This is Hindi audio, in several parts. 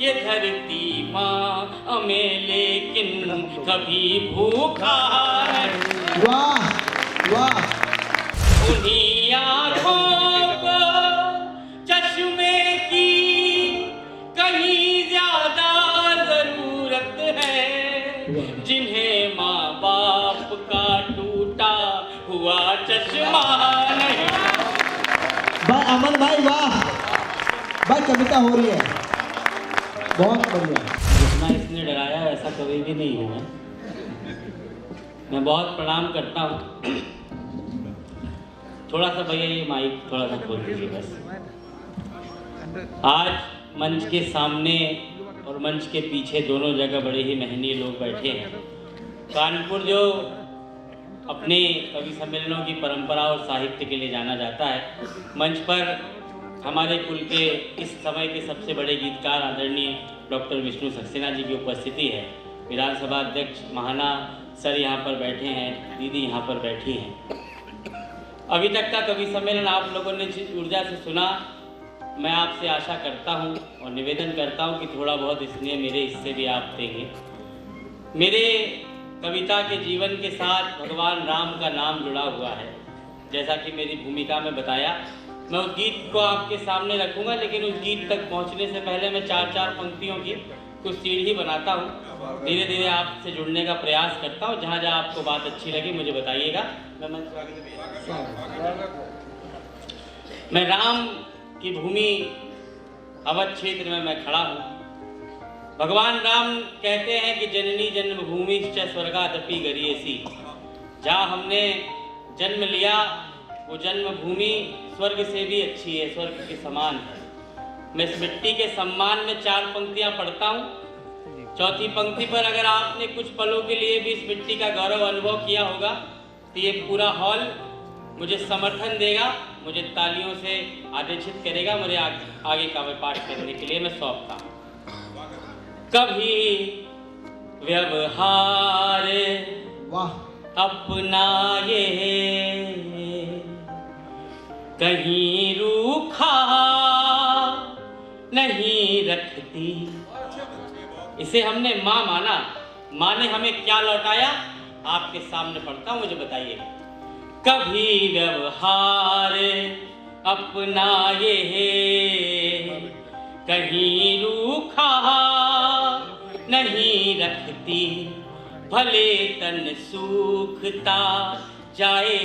ये धरती माँ हमें लेकिन कभी भूखा है। वाह वाह। उन्हीं आँखों को चश्मे की कहीं ज्यादा जरूरत है, जिन्हें माँ बाप का टूटा हुआ चश्मा नहीं। अमन भाई वाह भाई, कविता हो रही है, बहुत बढ़िया। जितना इसने डराया ऐसा कभी भी नहीं हुआ। मैं बहुत प्रणाम करता हूँ। थोड़ा सा भैया ये माइक थोड़ा सा खोल दीजिए बस। आज मंच के सामने और मंच के पीछे दोनों जगह बड़े ही महनीय लोग बैठे हैं। कानपुर जो अपने कवि सम्मेलनों की परंपरा और साहित्य के लिए जाना जाता है, मंच पर हमारे कुल के इस समय के सबसे बड़े गीतकार आदरणीय डॉक्टर विष्णु सक्सेना जी की उपस्थिति है। विधानसभा अध्यक्ष महाना सर यहाँ पर बैठे हैं, दीदी यहाँ पर बैठी हैं। अभी तक का कवि सम्मेलन आप लोगों ने जिस ऊर्जा से सुना, मैं आपसे आशा करता हूँ और निवेदन करता हूँ कि थोड़ा बहुत स्नेह मेरे हिस्से भी आप देंगे। मेरे कविता के जीवन के साथ भगवान राम का नाम जुड़ा हुआ है। जैसा कि मेरी भूमिका में बताया, मैं उस गीत को आपके सामने रखूंगा, लेकिन उस गीत तक पहुंचने से पहले मैं चार चार पंक्तियों की कुछ सीढ़ी बनाता हूं। धीरे धीरे आपसे जुड़ने का प्रयास करता हूं। जहां जहां आपको बात अच्छी लगी मुझे बताइएगा। मैं राम की भूमि अवध क्षेत्र में मैं खड़ा हूं। भगवान राम कहते हैं कि जननी जन्मभूमि च स्वर्गादपि गरीयसी। जहाँ हमने जन्म लिया वो जन्मभूमि स्वर्ग से भी अच्छी है, स्वर्ग के समान है। मैं इस मिट्टी के सम्मान में चार पंक्तियां पढ़ता हूँ। चौथी पंक्ति पर अगर आपने कुछ पलों के लिए भी इस मिट्टी का गौरव अनुभव किया होगा तो ये पूरा हॉल मुझे समर्थन देगा, मुझे तालियों से आदेशित करेगा, मुझे आगे का पाठ करने के लिए मैं सौंपता हूँ। कभी व्यवहार अपनाए कहीं रूखा नहीं रखती। इसे हमने माँ माना, माँ ने हमें क्या लौटाया आपके सामने पढ़ता हूँ, मुझे बताइए। कभी व्यवहार अपनाए कहीं रूखा नहीं रखती, भले तन सूखता जाए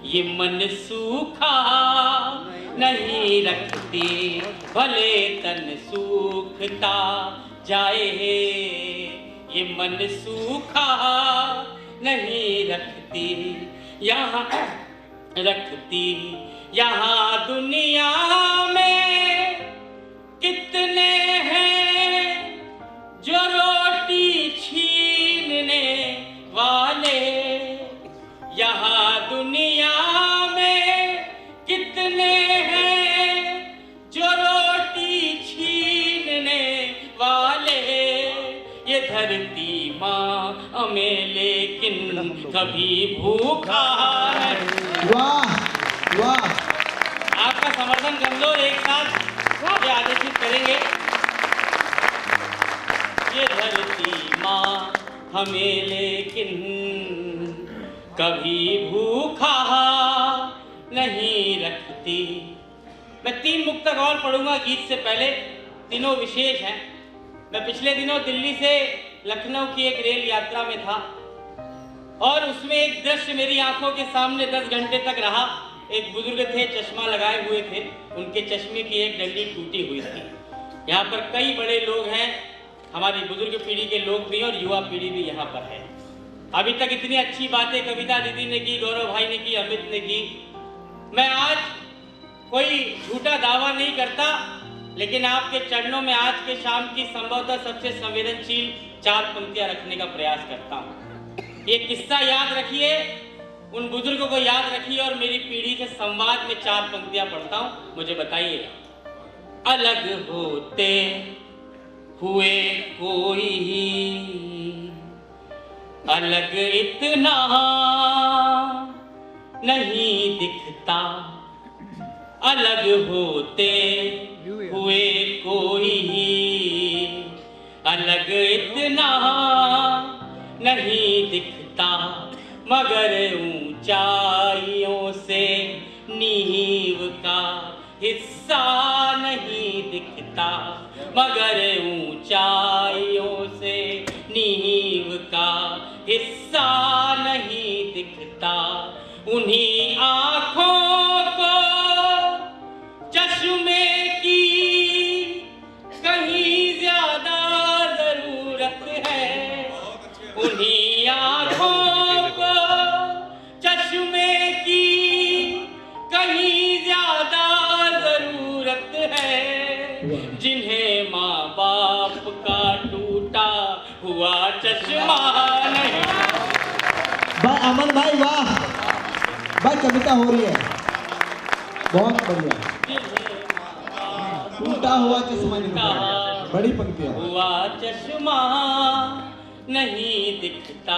ये मन सूखा नहीं रखती, भले तन सूखता जाए ये मन सूखा नहीं रखती। यहाँ रखती, यहाँ दुनिया में कितने हैं जो रोटी छीनने वाले। यहाँ दुनिया में कितने हैं जो रोटी छीनने वाले। ये धरती माँ हमें लेकिन कभी भूखा है। वाह वाह। आपका समर्थन कमजोर एक साथ मुझे आदेशित करेंगे। ये धरती माँ हमें लेकिन कभी भूखा नहीं रखती। मैं 3 मुक्तक और पढ़ूंगा गीत से पहले, तीनों विशेष हैं। मैं पिछले दिनों दिल्ली से लखनऊ की एक रेल यात्रा में था और उसमें एक दृश्य मेरी आंखों के सामने 10 घंटे तक रहा। एक बुजुर्ग थे, चश्मा लगाए हुए थे, उनके चश्मे की एक डंडी टूटी हुई थी। यहाँ पर कई बड़े लोग हैं, हमारी बुजुर्ग पीढ़ी के लोग भी और युवा पीढ़ी भी यहाँ पर है। अभी तक इतनी अच्छी बातें कविता दीदी ने की, गौरव भाई ने की, अमित ने की। मैं आज कोई झूठा दावा नहीं करता, लेकिन आपके चरणों में आज के शाम की संभवतः सबसे संवेदनशील 4 पंक्तियां रखने का प्रयास करता हूँ। ये किस्सा याद रखिए, उन बुजुर्गों को याद रखिए और मेरी पीढ़ी से संवाद में 4 पंक्तियां पढ़ता हूँ, मुझे बताइए। अलग होते हुए कोई अलग इतना नहीं दिखता, अलग होते हुए कोई अलग इतना नहीं दिखता, मगर ऊंचाइयों से नींव का हिस्सा नहीं दिखता, मगर ऊंचाइयों से नींव का हिस्सा नहीं दिखता। उन्हीं आँखों को चश्मे की कहीं ज्यादा जरूरत है, उन्हीं आँखों को चश्मे की कहीं ज्यादा जरूरत है, जिन्हें माँ बाप का टूटा हुआ चश्मा नहीं। भाई अमन भाई वाह, भाई कविता हो रही है, बहुत बढ़िया। टूटा हुआ चश्मा दिखता है, बड़ी पंक्तियां। हुआ चश्मा नहीं दिखता।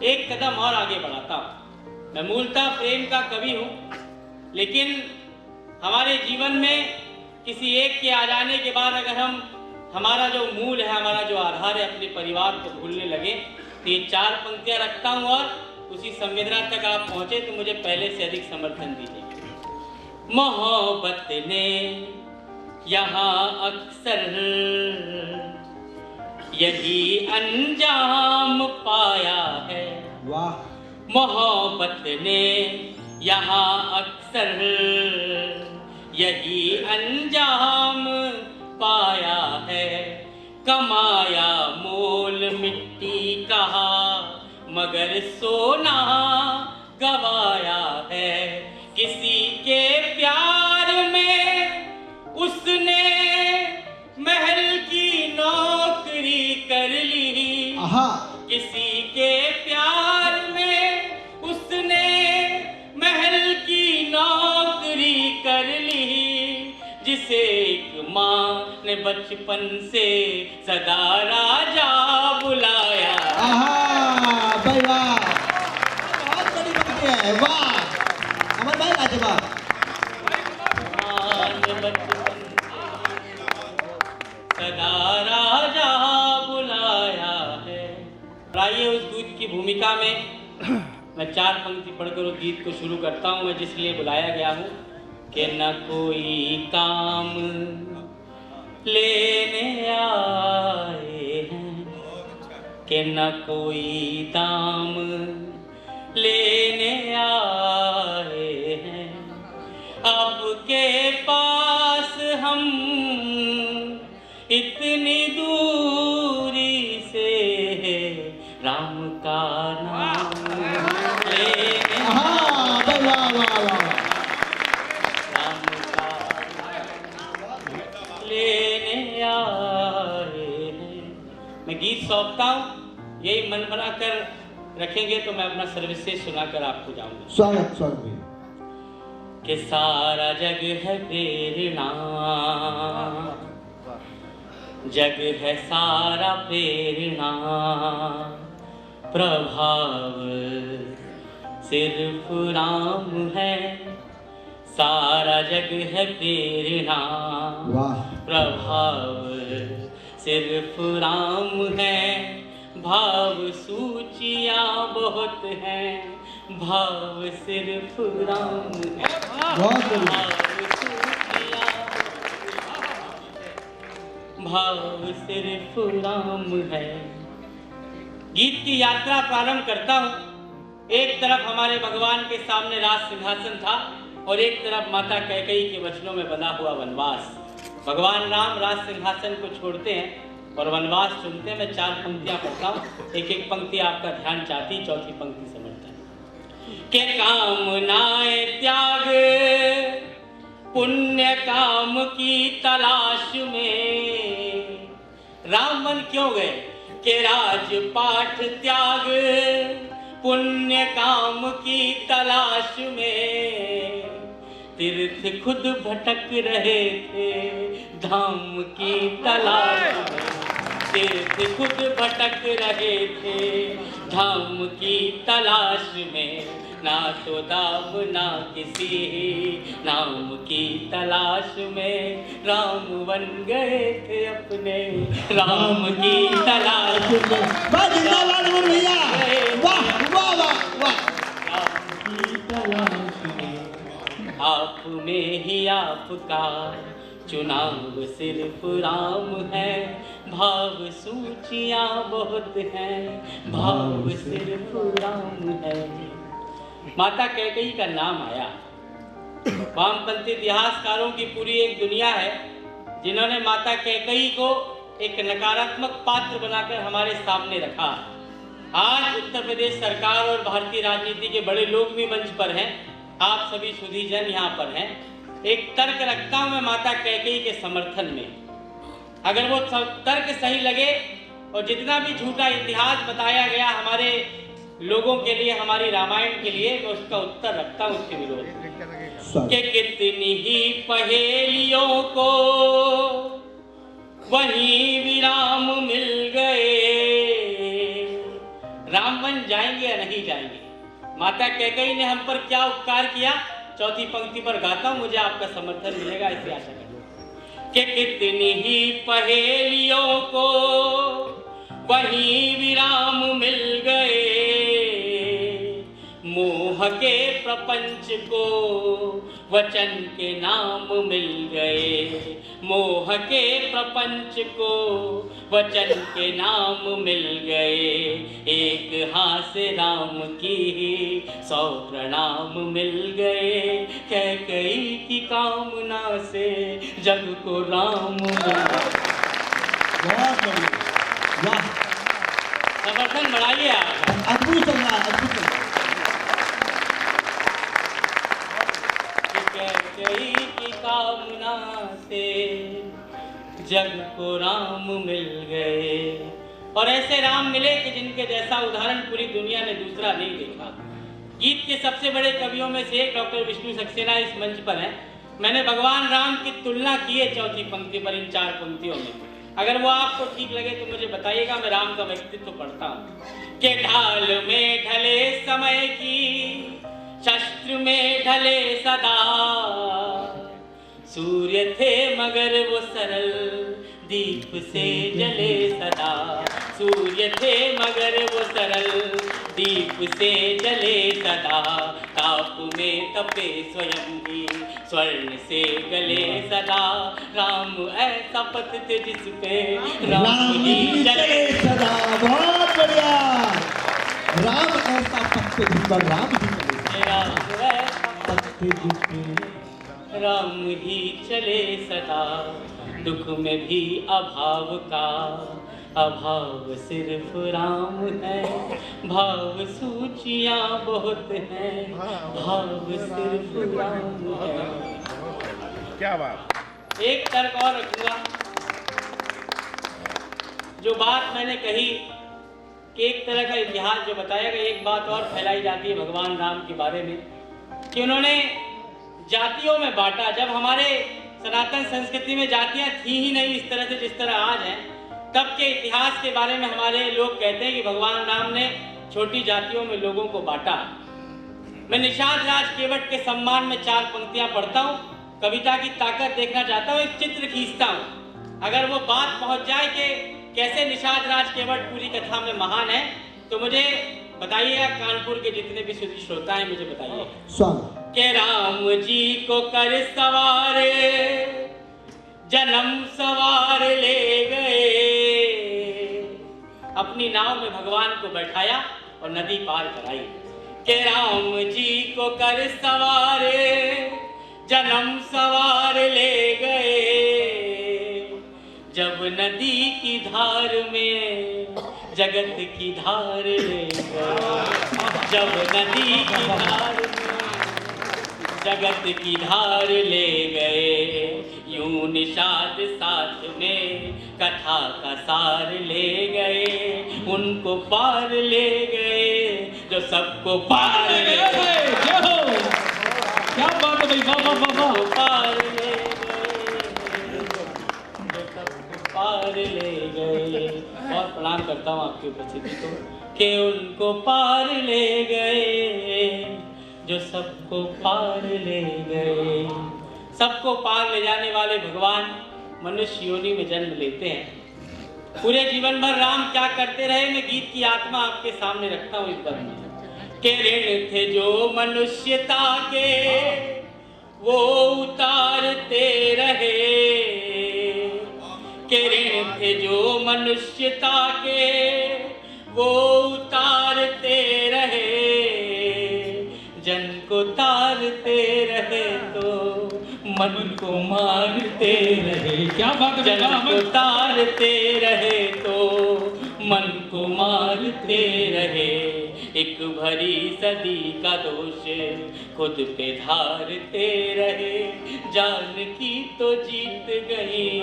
एक कदम और आगे बढ़ाता हूँ। मैं मूलतः प्रेम का कवि हूँ, लेकिन हमारे जीवन में किसी एक के आ जाने के बाद अगर हम हमारा जो मूल है, हमारा जो आधार है, अपने परिवार को भूलने लगे, तो ये 4 पंक्तियाँ रखता हूँ और उसी संवेदना तक आप पहुँचे तो मुझे पहले से अधिक समर्थन दीजिए। मोहब्बत ने यहाँ अक्सर यही अंजाम पाया है, वाह। मोहब्बत ने यहाँ अक्सर यही अंजाम पाया है, कमाया मोल मिट्टी कहा मगर सोना गवाया है, किसी के प्यार में उसने महल की नौकरी कर ली, किसी के प्यार में उसने महल की नौकरी कर ली, जिसे एक माँ ने बचपन से सदा राजा बुलाया। भाई वाह, बहुत बड़ी पंक्ति है, वाह अमन भाई लाजवाब। सदा राजा बुलाया है। आइए उस गीत की भूमिका में मैं 4 पंक्ति पढ़कर उस गीत को शुरू करता हूँ। मैं जिसलिए बुलाया गया हूँ कि न कोई काम लेने आए हैं, कि न कोई दाम लेने आए हैं, आपके पास हम इतनी दूरी से राम का नाम लेने राम का लेने आए हैं। मैं गीत सौंपता हूँ, यही मन बना कर रखेंगे तो मैं अपना सर्विसेज सुनाकर आपको जाऊंगा। स्वागत स्वागत। कि सारा जग है प्रेरणा, जग है सारा प्रेरणा, प्रभाव सिर्फ राम है, सारा जग है प्रेरणा, प्रभाव सिर्फ राम है, भाव सूचियाँ बहुत हैं, भाव सिर्फ राम है, भाव सिर्फ राम है। गीत की यात्रा प्रारंभ करता हूँ। एक तरफ हमारे भगवान के सामने राज सिंहासन था और एक तरफ माता कैकेयी के वचनों में बंधा हुआ वनवास। भगवान राम राज सिंहासन को छोड़ते हैं और वनवास चुनते हैं। मैं 4 पंक्तियां पढ़ता हूँ, एक एक पंक्ति आपका ध्यान चाहती, चौथी पंक्ति समझता है। के कामनाएं त्याग पुण्य काम की तलाश में, राम वन क्यों गए? के राजपाट त्याग पुण्य काम की तलाश में, तीर्थ खुद भटक रहे थे धाम की तलाश में, तीर्थ खुद भटक रहे थे धाम की तलाश में, ना तो दाम ना किसी नाम की तलाश में राम बन गए थे अपने राम की तलाश में। वाह जिंदाबाद अमन भैया, वाह वाह वाह वाह। राम की तलाश में आप में ही आपका चुनाव सिर्फ राम है, भाव सूचियाँ बहुत हैं, भाव सिर्फ राम है। माता कैकेयी का नाम आया। वामपंथी इतिहासकारों की पूरी एक दुनिया है जिन्होंने माता कैकेयी को एक नकारात्मक पात्र बनाकर हमारे सामने रखा। आज उत्तर प्रदेश सरकार और भारतीय राजनीति के बड़े लोग भी मंच पर हैं, आप सभी सुधीजन यहाँ पर हैं। एक तर्क रखता हूँ मैं माता कैकेयी के समर्थन में। अगर वो तर्क सही लगे और जितना भी झूठा इतिहास बताया गया हमारे लोगों के लिए, हमारी रामायण के लिए, मैं उसका उत्तर रखता हूँ उसके विरोध में कि कितनी ही पहेलियों को वहीं विराम मिल गए। राम बन जाएंगे या नहीं जाएंगे? माता कैकेयी ने हम पर क्या उपकार किया? चौथी पंक्ति पर गाता हूं, मुझे आपका समर्थन मिलेगा ऐसी आशा करता कि कितनी ही पहेलियों को वहीं विराम मिल गए, मोह के प्रपंच को वचन के नाम मिल गए, मोह के प्रपंच को वचन के नाम मिल गए। एक हाथ से राम की 100 प्रणाम मिल गए, कैकेयी की कामना से जग को राम मिल गए। बहुत बढ़िया, वाह, समर्थन बढ़ाइए आप। अद्भुत चल रहा है, अद्भुत चल रहा है। कैकेयी की कामना से जग को राम मिल गए। और ऐसे राम मिले कि जिनके जैसा उदाहरण पूरी दुनिया ने दूसरा नहीं देखा। गीत के सबसे बड़े कवियों में से एक डॉक्टर विष्णु सक्सेना इस मंच पर हैं। मैंने भगवान राम की तुलना की है चौथी पंक्ति पर, इन 4 पंक्तियों में। अगर वो आपको ठीक लगे तो मुझे बताइएगा। मैं राम का व्यक्तित्व पढ़ता हूँ कि ढाल में ढले समय की, शस्त्र में ढले सदा, सूर्य थे मगर वो सरल दीप से जले सदा, सूर्य थे मगर वो सरल दीप से जले सदा, ताप में तपे स्वयं ही स्वर्ण से गले सदा, राम ऐसा पथ थे जिस पे राम ही चले सदा। बहुत बढ़िया, राम ऐसा पथ थे जिस पर राम ही चले, राम ऐसा पथ थे जिस पे राम ही चले सदा, दुख में भी अभाव का अभाव सिर्फ राम है, भाव सूचियाँ बहुत हैं, भाव सिर्फ राम है। क्या बात। एक तर्क और रखूंगा। जो बात मैंने कही कि एक तरह का इतिहास जो बताया गया, एक बात और फैलाई जाती है भगवान राम के बारे में कि उन्होंने जातियों में बांटा। जब हमारे सनातन संस्कृति में जातियां थी ही नहीं इस तरह से जिस तरह आज हैं, तब के इतिहास के बारे में हमारे लोग कहते हैं कि भगवान राम ने छोटी जातियों में लोगों को बांटा। मैं निषाद राज केवट के सम्मान में 4 पंक्तियां पढ़ता हूँ, कविता की ताकत देखना चाहता हूँ, एक चित्र खींचता हूँ। अगर वो बात पहुंच जाए कि कैसे निषाद राज केवट पूरी कथा में महान है तो मुझे बताइएगा। कानपुर के जितने भी श्रोता हैं मुझे बताइए कि राम जी को कर सवार जन्म सवार ले गए। अपनी नाव में भगवान को बैठाया और नदी पार कराई कि राम जी को कर सवार जन्म सवार ले गए। जब नदी की धार में जगत की धार ले गए, जब नदी की धार में जगत की धार ले गए, यूं निषाद साथ में कथा का सार ले गए, उनको पार ले गए जो सबको पार ले गए। क्या बात है भाई, पार ले गए जो सबको पार ले गए। और प्रणाम करता हूँ आपकी उपस्थिति को कि उनको पार ले गए जो सबको पार ले गए। सबको पार ले जाने वाले भगवान मनुष्य योनि में जन्म लेते हैं। पूरे जीवन भर राम क्या करते रहे, मैं गीत की आत्मा आपके सामने रखता हूँ इस बार में। के ऋण थे जो मनुष्यता के वो उतारते रहे, के ऋण थे जो मनुष्यता के वो उतारते रहे, जन को तारते रहे तो मन को मारते रहे। क्या बात है, जन को तारते रहे तो मन को मारते रहे। एक भरी सदी का दोष खुद पे धारते रहे, जानकी तो जीत गई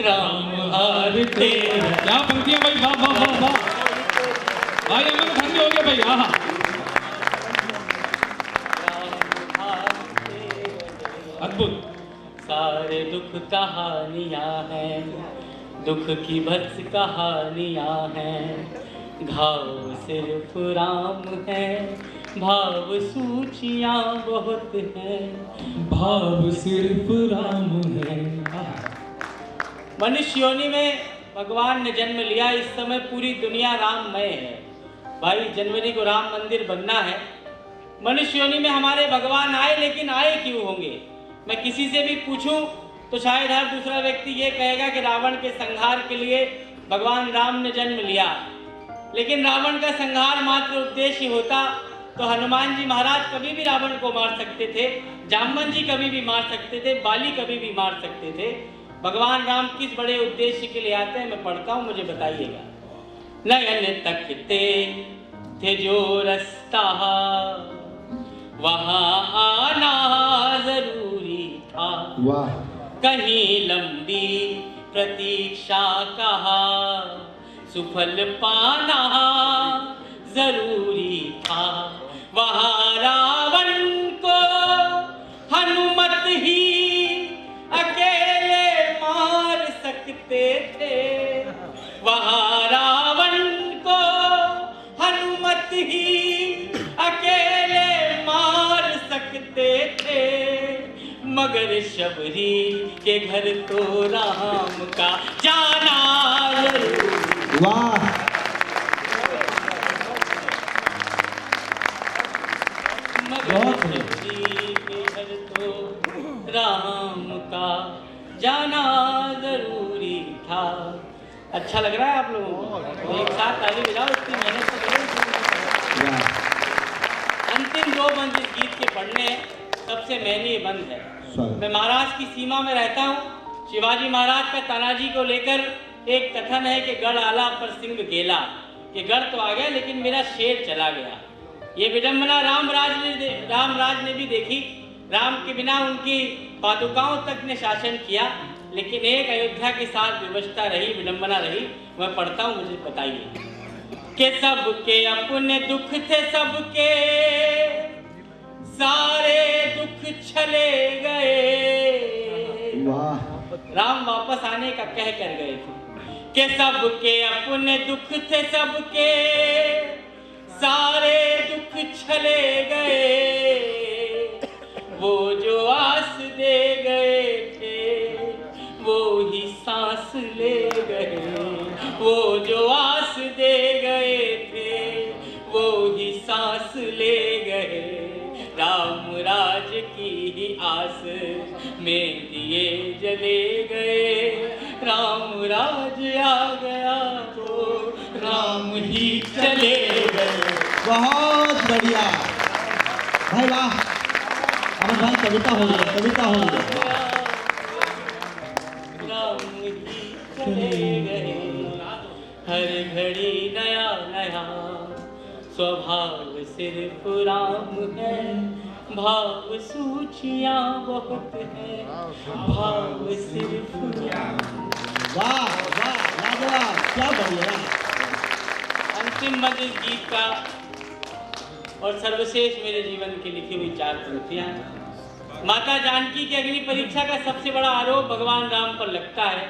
राम हारते रहे। क्या पंक्तियां भाई, वाह वाह वाह वाह भाई, अमन धन्य हो गया भाई। हाँ अद्भुत। सारे दुख कहानियां हैं, दुख की बस कहानियां हैं, घाव सिर्फ राम है, भाव सूचियां बहुत हैं, भाव सिर्फ राम है। मनुष्य योनि में भगवान ने जन्म लिया। इस समय पूरी दुनिया राममय है भाई। जनवरी को राम मंदिर बनना है। मनुष्य योनि में हमारे भगवान आए, लेकिन आए क्यों होंगे? मैं किसी से भी पूछूं तो शायद हर दूसरा व्यक्ति ये कहेगा कि रावण के संहार के लिए भगवान राम ने जन्म लिया। लेकिन रावण का संहार मात्र उद्देश्य होता तो हनुमान जी महाराज कभी भी रावण को मार सकते थे, जामवन जी कभी भी मार सकते थे, बाली कभी भी मार सकते थे। भगवान राम किस बड़े उद्देश्य के लिए आते हैं, मैं पढ़ता हूँ, मुझे बताइएगा। नयन तकते थे जो रास्ता वहाँ आना जरूरी था, वाह। कहीं लंबी प्रतीक्षा कहा सुफल पाना जरूरी था। वहाँ रावण को हनुमत ही अकेले मार सकते थे, वहाँ रावण को हनुमत ही अकेले मार सकते थे, मगर शबरी के घर तो राम का जाना जरूर। वाह। मगर शबरी के घर तो राम का जाना जरूरी था। अच्छा लग रहा है आप लोगों को? एक साथ ताली बजाओ, इतनी मेहनत से करो। अंतिम दो बंद इस गीत के पढ़ने हैं, सबसे मेहनती बंद है। मैं महाराज की सीमा में रहता हूँ। शिवाजी महाराज का तानाजी को लेकर एक कथन है कि गढ़ आला पर सिंह गेला, कि गढ़ तो आ गया लेकिन मेरा शेर चला गया। ये विडंबना रामराज ने भी देखी। राम के बिना उनकी पादुकाओं तक ने शासन किया, लेकिन एक अयोध्या के साथ विवशता रही, विडंबना रही। मैं पढ़ता हूँ, मुझे बताइए। कि सबके अपने दुख थे, सबके सारे दुख चले गए। राम वापस आने का कह कर गए थे कि सबके अपने दुख थे, सबके सारे दुख चले गए। वो जो आस दे गए थे वो ही सांस ले गए, वो जो आस दे गए थे वो ही सांस ले गए। राम राज की ही आस में दिए जले गए, राम राज आ गया तो राम ही चले गए। बहुत बढ़िया भाई, वाह। अमन भाई कविता हो गई, कविता हो गई। राम ही चले गए, हर घड़ी नया नया स्वभाव सिर्फ राम है, भाव सूचियां बहुत है, भाव सिर्फ राम। वाह वाह, लाजवाब, क्या बढ़िया। अंतिम मध्य इस गीत का और सर्वश्रेष्ठ मेरे जीवन की लिखी हुई 4 पंक्तियां। माता जानकी की अग्नि परीक्षा का सबसे बड़ा आरोप भगवान राम पर लगता है,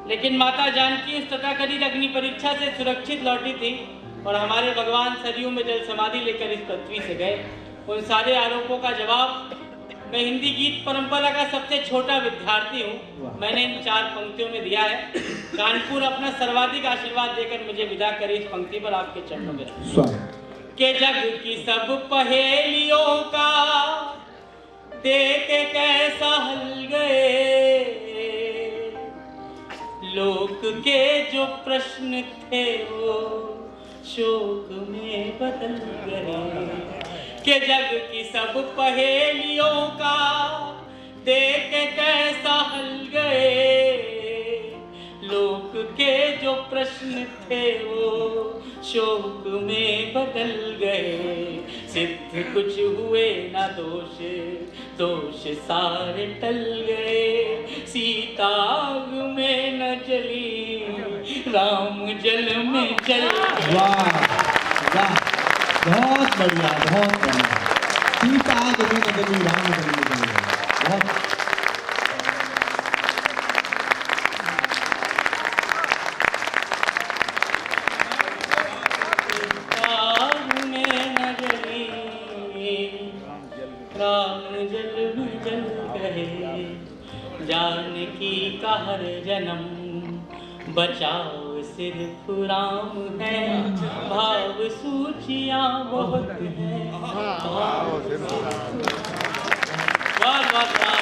लेकिन माता जानकी उस तथाकथित अग्नि परीक्षा से सुरक्षित लौटी थी और हमारे भगवान सरयू में जल समाधि लेकर इस पृथ्वी से गए। उन सारे आरोपों का जवाब मैं हिंदी गीत परंपरा का सबसे छोटा विद्यार्थी हूँ, मैंने इन 4 पंक्तियों में दिया है। कानपुर अपना सर्वाधिक आशीर्वाद देकर मुझे विदा करे इस पंक्ति पर आपके चरणों में के जग की सब पहेलियों का देख के कैसा हल गए, लोक के जो प्रश्न थे वो शोक में बदल गए। के जग की सब पहेलियों का देख के कैसा हल गए, लोक के जो प्रश्न थे वो शोक में बदल गए। सिद्ध कुछ हुए ना दोष, दोष सारे टल गए। सीता आग में न जली, राम जल में जल गए। वाह वाह, बहुत बढ़िया, बहुत बढ़िया। सीता आग में न जली, राम जल में जल गए। बहुत जानकी का हर जन्म बचाओ सिर्फ राम है, भाव सूचियां बहुत है। वाह वाह वाह।